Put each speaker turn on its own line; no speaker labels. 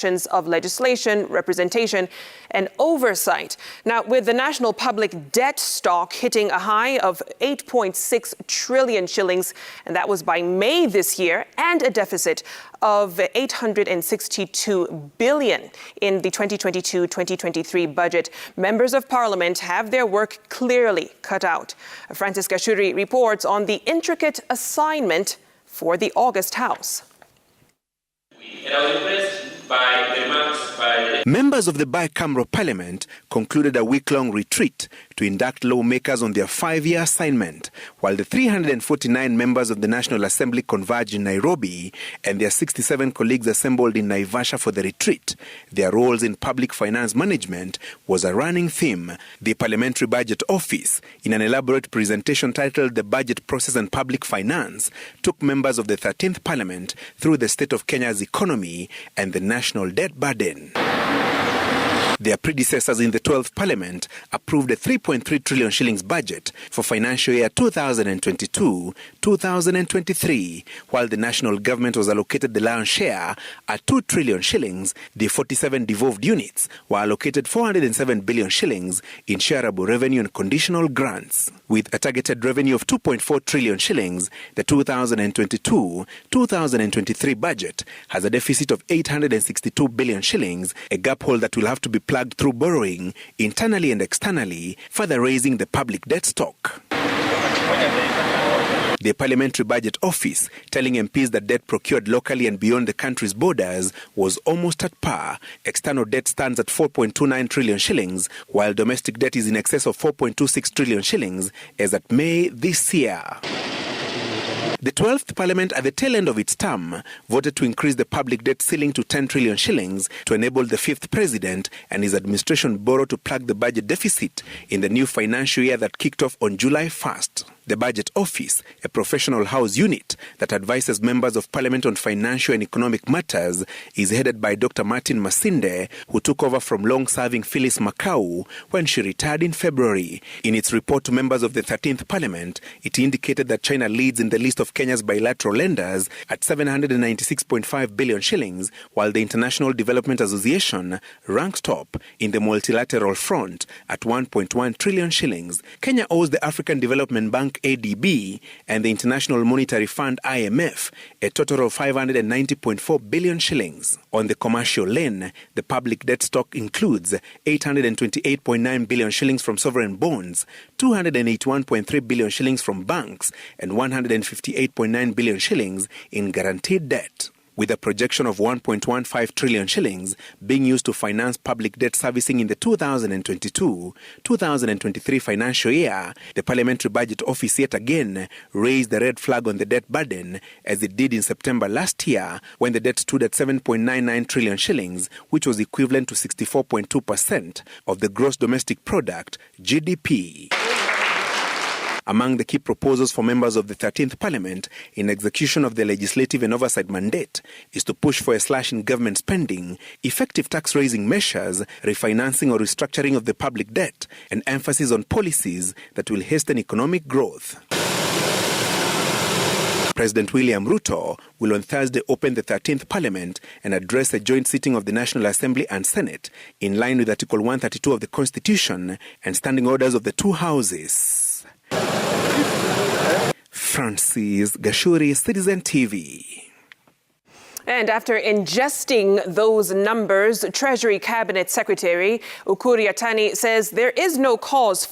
of legislation, representation, and oversight. Now, with the national public debt stock hitting a high of 8.6 trillion shillings, and that was by May this year, and a deficit of 862 billion in the 2022-2023 budget, members of parliament have their work clearly cut out. Francis Gashuri reports on the intricate assignment for the August House.
And I was impressed by the remarks by
Members of the bicameral parliament concluded a week-long retreat to induct lawmakers on their 5-year assignment, while the 349 members of the National Assembly converged in Nairobi and their 67 colleagues assembled in Naivasha for the retreat. Their roles in public finance management was a running theme. The Parliamentary Budget Office, in an elaborate presentation titled The Budget Process and Public Finance, took members of the 13th Parliament through the state of Kenya's economy and the national debt burden. Their predecessors in the 12th Parliament approved a 3.3 trillion shillings budget for financial year 2022-2023, while the national government was allocated the lion's share at 2 trillion shillings. The 47 devolved units were allocated 407 billion shillings in shareable revenue and conditional grants. With a targeted revenue of 2.4 trillion shillings, the 2022-2023 budget has a deficit of 862 billion shillings, a gap hole that will have to be plugged through borrowing internally and externally, further raising the public debt stock. The Parliamentary Budget Office telling MPs that debt procured locally and beyond the country's borders was almost at par. External debt stands at 4.29 trillion shillings, while domestic debt is in excess of 4.26 trillion shillings as at May this year. The 12th Parliament, at the tail end of its term, voted to increase the public debt ceiling to 10 trillion shillings to enable the 5th President and his administration borrow to plug the budget deficit in the new financial year that kicked off on July 1st. The Budget Office, a professional house unit that advises members of Parliament on financial and economic matters, is headed by Dr. Martin Masinde, who took over from long-serving Phyllis Makau when she retired in February. In its report to members of the 13th Parliament, it indicated that China leads in the list of Kenya's bilateral lenders at 796.5 billion shillings, while the International Development Association ranks top in the multilateral front at 1.1 trillion shillings. Kenya owes the African Development Bank ADB and the International Monetary Fund IMF a total of 590.4 billion shillings. On the commercial lane, the public debt stock includes 828.9 billion shillings from sovereign bonds, 281.3 billion shillings from banks, and 158.9 billion shillings in guaranteed debt. With a projection of 1.15 trillion shillings being used to finance public debt servicing in the 2022-2023 financial year, the Parliamentary Budget Office yet again raised the red flag on the debt burden, as it did in September last year when the debt stood at 7.99 trillion shillings, which was equivalent to 64.2% of the gross domestic product, GDP. Among the key proposals for members of the 13th Parliament in execution of the legislative and oversight mandate is to push for a slash in government spending, effective tax-raising measures, refinancing or restructuring of the public debt, and emphasis on policies that will hasten economic growth. President William Ruto will on Thursday open the 13th Parliament and address a joint sitting of the National Assembly and Senate in line with Article 132 of the Constitution and standing orders of the two houses. Francis Gashuri, Citizen TV.
And after ingesting those numbers, Treasury Cabinet Secretary Ukur Yatani says there is no cause